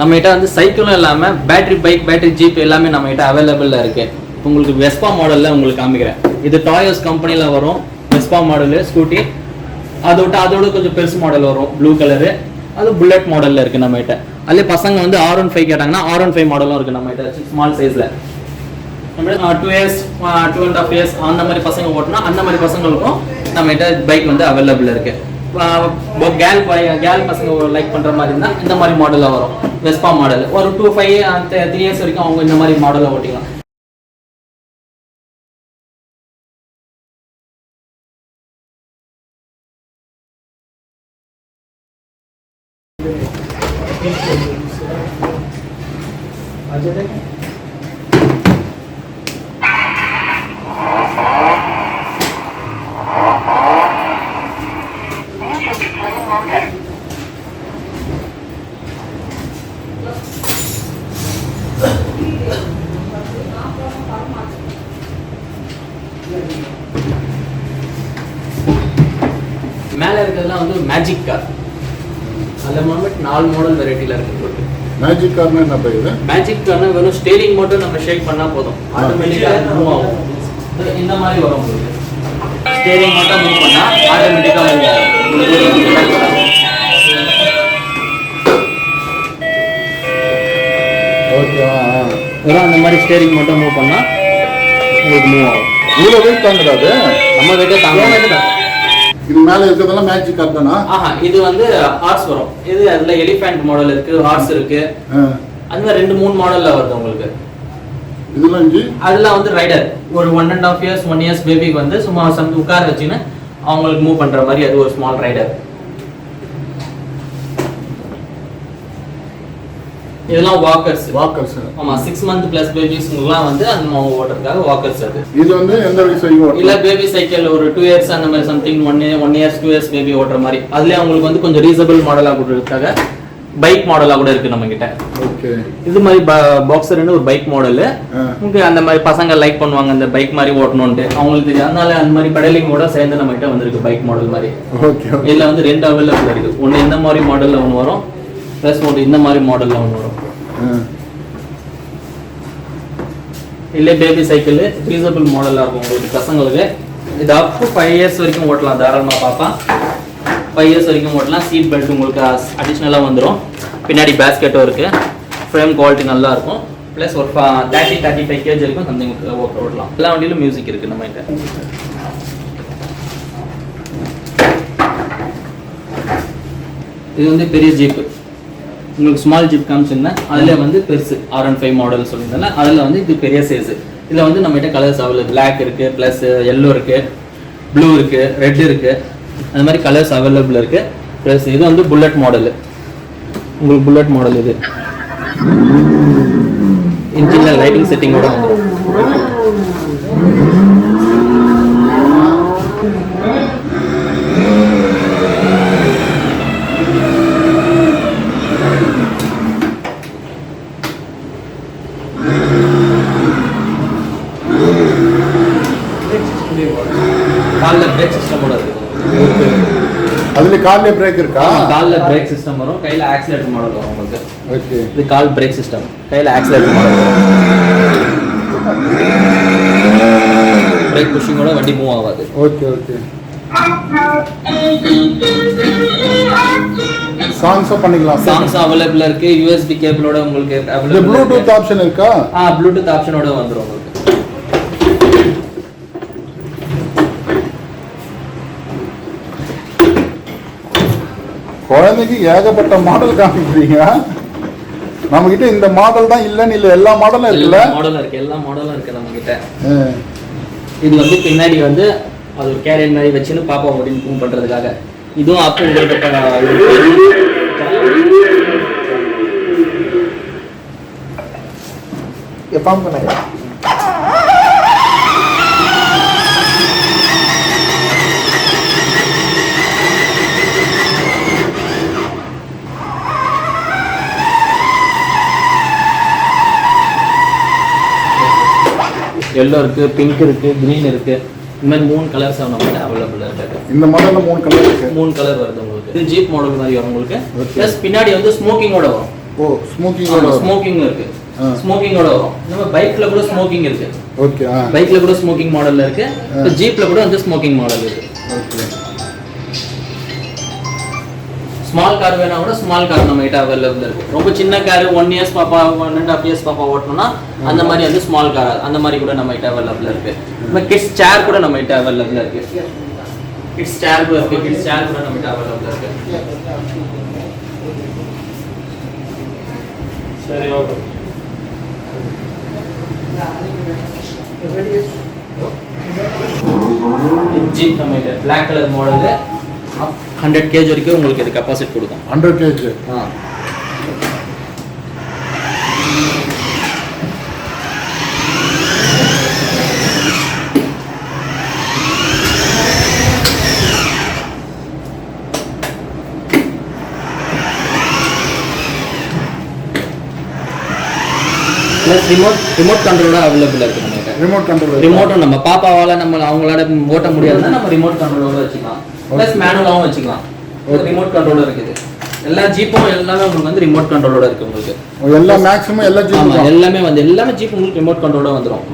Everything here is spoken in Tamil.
நம்மகிட்ட வந்து சைக்கிளும் இல்லாமல் பேட்டரி பைக், பேட்டரி ஜீப் எல்லாமே நம்மகிட்ட அவைலபிளாக இருக்குது. உங்களுக்கு வெஸ்பா மாடலில் உங்களுக்கு காமிக்கிறேன். இது டாயோஸ் கம்பெனியில் வரும் வெஸ்பா மாடலு ஸ்கூட்டி. அதோட கொஞ்சம் பெருசு மாடல் வரும், ப்ளூ கலரு. அது புல்லட் மாடலில் இருக்குது நம்மகிட்ட. அதுலேயே பசங்க வந்து R15 கேட்டாங்கன்னா R15 மாடலும் இருக்குது நம்மகிட்ட ஸ்மால் சைஸில். 2 years 2.5 years அந்த மாதிரி பசங்க ஓட்டினா அந்த மாதிரி பசங்களுக்கும் நம்மகிட்ட பைக் வந்து அவைலபிள் இருக்குது. கேல் பசங்க லைக் பண்ணுற மாதிரி இருந்தால் இந்த மாதிரி மாடலில் வரும் வெஸ்பா மாடல். ஒரு 2-5 years வரைக்கும் அவங்க இந்த மாதிரி மாடலில் ஓட்டிக்கலாம். மேலே இருக்கிறதுலாம் வந்து மேஜிக் கார். அதில் மட்டும் 4 மாடல் வெரைட்டியில் இருக்குது. மேஜிக் கார்னா என்ன பண்ணுது? மேஜிக் கார்னா வெறும் ஸ்டீரிங் மட்டும் நம்ம ஷேக் பண்ணால் போதும், ஆட்டோமேட்டிக்காக மூவ் ஆகும். இந்த மாதிரி வரும் உங்களுக்கு. ஸ்டீரிங் மட்டும் மூவ் பண்ணால் ஆட்டோமேட்டிக்காக மூவ் ஆகும். ஓகேவா? வெறும் அந்த மாதிரி ஸ்டீரிங் மட்டும் மூவ் பண்ணால் உங்களுக்கு மூவ் ஆகும். இவ்வளோ வெயிட் தாங்குதா அது? நம்ம வெயிட்டே தாங்க. இது மேலே இருக்கிறதெல்லாம் மேஜிக் கார் தானா? இது வந்து ஹார்ஸ் வரும். இது அதுல எலிஃபென்ட் மாடல் இருக்கு, ஹார்ஸ் இருக்கு. அந்த 2-3 மாடல்ல வருது உங்களுக்கு. இதெல்லாம் அதெல்லாம் வந்து ரைடர். ஒரு 1.5 years 1 years பேபிக்கு வந்து சும்மா உட்கார வச்சுன்னு அவங்களுக்கு மூவ் பண்ற மாதிரி அது ஒரு ஸ்மால் ரைடர். இதெல்லாம் வாக்கர்ஸ். ஆமா, 6 month plus பேபிஸ்ங்கலாம் வந்து அந்த அவங்க ஓட்டுறதுக்காக வாக்கர்ஸ். அது இது வந்து எந்த வயசு வரைக்கும் இல்ல பேபி சைக்கிள் ஒரு 2 years அந்த மாதிரி சம்திங் 1 years 2 years பேபி ஓட்டுற மாதிரி. அதுலயே அவங்களுக்கு வந்து கொஞ்சம் ரீசனபிள் மாடலா கொடுக்கிறதுக்காக பைக் மாடலா கூட இருக்கு நம்ம கிட்ட. ஓகே. இது மாதிரி பாக்ஸர்னு ஒரு பைக் மாடல். உங்களுக்கு அந்த மாதிரி பசங்க லைக் பண்ணுவாங்க அந்த பைக் மாதிரி ஓட்டணும்னு அவங்களுக்கு தெரியும். அதனால அந்த மாதிரி பெடலிங்கோட சேர்ந்து நம்ம கிட்ட வந்திருக்கு பைக் மாடல் மாதிரி. ஓகே. இதுல வந்து 2 அவைலபிள் இருக்கு. ஒன்னு இந்த மாதிரி மாடல்ல ஒன்று வரும், பிளஸ் ஒன்று இந்த மாதிரி மாடல்ல ஒன்று வரும். இல்லை பேபி சைக்கிள் ரீசனபிள் மாடலாக இருக்கும் உங்களுக்கு பசங்களுக்கு. இது அப் டு 5 years வரைக்கும் ஓட்டலாம் தாராளமாக. பாப்பா 5 years வரைக்கும் ஓட்டலாம். சீட் பெல்ட் உங்களுக்கு அடிஷ்னலாக வந்துடும். பின்னாடி பேஸ்கெட்டும் இருக்குது. ஃப்ரேம் குவாலிட்டி நல்லா இருக்கும். ப்ளஸ் ஒரு 30-35 kg வரைக்கும் சம்திங் ஓட்டலாம். எல்லா வண்டியிலும் மியூசிக் இருக்குது நம்மகிட்ட. இது வந்து பெரிய ஜீப்பு. உங்களுக்கு ஸ்மால் ஜீப் காமிச்சிருந்தேன். அதில் வந்து பெருசு R15 மாடல் சொல்லியிருந்தேன். அதில் வந்து இது பெரிய சைஸு. இதில் வந்து நம்மகிட்ட கலர்ஸ் அவைலபிள். பிளாக் இருக்குது, ப்ளஸ் எல்லோ இருக்குது, ப்ளூ இருக்குது, ரெட் இருக்குது. அந்த மாதிரி கலர்ஸ் அவைலபிள் இருக்குது. ப்ளஸ் இது வந்து புல்லட் மாடலு. உங்களுக்கு புல்லட் மாடல் இது இன்ஜினில் லைட்டிங் செட்டிங்கோட வந்துடும். கால்ல பிரேக் சிஸ்டம் கூட இருக்கு. அதுல கால்ல பிரேக் இருக்கா? கால்ல பிரேக் சிஸ்டம் வரும், கையில ஆக்சிலரேட்டர் மாடல் வரும் உங்களுக்கு. ஓகே. இது கால் பிரேக் சிஸ்டம், கையில ஆக்சிலரேட்டர் மாடல் வரும். பிரேக் புஷிங்கோட வண்டி மூவ் ஆகாது. Okay okay. சாங்ஸ் பண்ணிக்கலாம். சாங்ஸ் அவைலபிள் இருக்கு. USB கேபிளோட உங்களுக்கு அவைலபிள். ப்ளூடூத் ஆப்ஷன் இருக்கா? ப்ளூடூத் ஆப்ஷனோட வந்துரும் உங்களுக்கு. குழந்தைக்கு ஏகப்பட்ட மாடல் காமிக்கிறீங்க. நம்ம கிட்ட இந்த மாடல் தான் இல்லன்னு இல்ல, எல்லா மாடலும் இருக்குல்ல? எல்லா மாடலும் இருக்கு நம்ம கிட்ட. இது வந்து பின்னாடி வந்து அது ஒரு கேரியர் மாதிரி வச்சுன்னு பாப்பா அப்படின்னு மூவ் பண்றதுக்காக. இதுவும் அப்போ உங்களுக்கு எப்பம் பண்ணாங்க. எல்லோ இருக்கு, பிங்க் இருக்கு, கிரீன் இருக்கு. இந்த மாதிரி 3 கலர்ஸ் நம்மகிட்ட அவைலபிள் இருக்கு. இந்த மாடல்ல 3 கலர் இருக்கு. 3 கலர் வருது உங்களுக்கு. இது ஜீப் மாடல் மாதிரி வரும் உங்களுக்கு. ப்ளஸ் பின்னாடி வந்து ஸ்மோக்கிங்கோட வரும். ஓ ஸ்மோக்கிங்கோட ஸ்மோக்கிங் இருக்கு. ஆ. ஸ்மோக்கிங்கோட வரும். நம்ம பைக்ல கூட ஸ்மோக்கிங் இருக்கு. ஓகே. பைக்ல கூட ஸ்மோக்கிங் மாடல்ல இருக்கு. ஜீப்ல கூட வந்து ஸ்மோக்கிங் மாடல் இருக்கு. ஓகே. ஸ்மால் கார் வேணா கூட ஸ்மால் கார் நம்ம கிட்ட அவைலபிள் இருக்கு. ரொம்ப சின்ன கார் 1 இயர்ஸ் பாப்பா 1.5 இயர்ஸ் பாப்பா ஓட்டணும்னா அந்த மாதிரி வந்து ஸ்மால் கார் அந்த மாதிரி கூட நம்ம கிட்ட அவைலபிள் இருக்கு. நம்ம கிட்ஸ் சேர் கூட நம்ம கிட்ட அவைலபிள் இருக்கு. கிட்ஸ் சேர் கூட இருக்கு. கிட்ஸ் சேர் கூட நம்ம கிட்ட அவைலபிள் இருக்கு. சரி ஓகே. ஜீப் நம்ம கிட்ட Black கலர் மாடல் 100 kg வரைக்கும் உங்களுக்கு இது கெபாசிட்டி கொடுக்கும். 100 kg. ப்ளஸ் ரிமோட் கண்ட்ரோலோட அவைலபிள் இருக்கு நம்ம கிட்ட. Remote control. ரிமோட்டும் நம்ம பாப்பாவால நம்ம அவங்களால ஓட்ட முடியாதுன்னா நம்ம ரிமோட் கண்ட்ரோலோட வச்சுக்கலாம். ப்ளஸ் மேனுவலாவும் வச்சுக்கலாம். ரிமோட் கண்ட்ரோலர் இருக்குது. எல்லா ஜீப்பும் எல்லாமே உங்களுக்கு வந்து ரிமோட் கண்ட்ரோலோட இருக்கு உங்களுக்கு. எல்லா மேக்ஸிமம் எல்லா ஜீப்பும் எல்லாமே ஜீப் உங்களுக்கு ரிமோட் கண்ட்ரோலோட வந்துரும்.